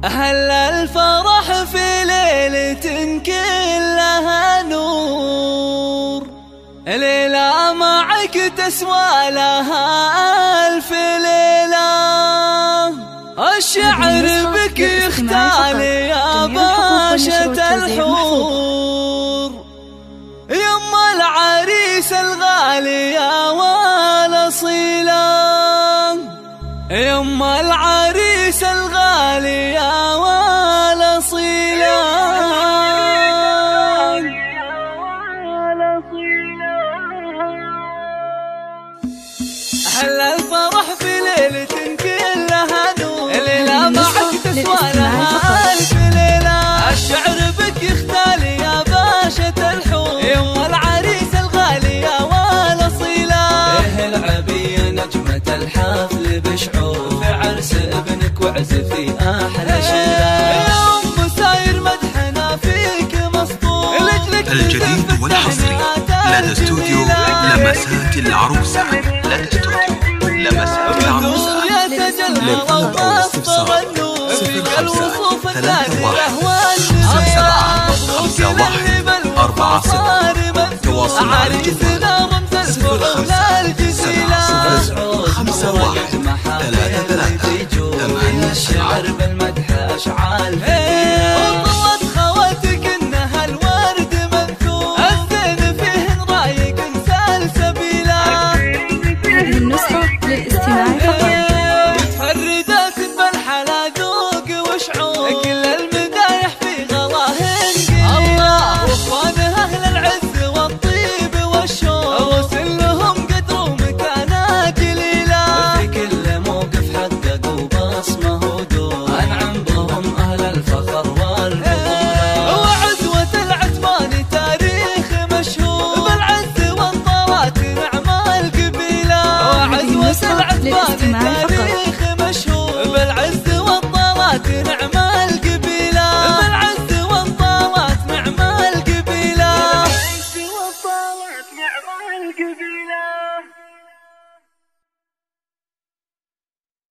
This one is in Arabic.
أهل الفرح في ليلة كلها نور، ليلة معك تسوى لها ألف ليلة. الشعر بك يختال يا باشا الحور، يم العريس الغالي يا والأصيلة، يم العريس الغالي يا والأصيلة. أهل الفرح في ليلة كلها نور، ليلة معك تسوى لها ألف ليلة. الشعر بك يختال يا باشا الحور، يم العريس الغالي يا والأصيلة. إيه العبي نجمة الحفل بشعور، في عرس ابنك وعزفي أحلى شيلة. يا أم ساير مدحنا فيك مسطور، الجديد والحصري لدى استوديو لمسات العروسة. لدى استوديو لمسات العروسة. للطلب أو الاستفسار 05-341-40. تواصل على الجوال 05-751-33-8.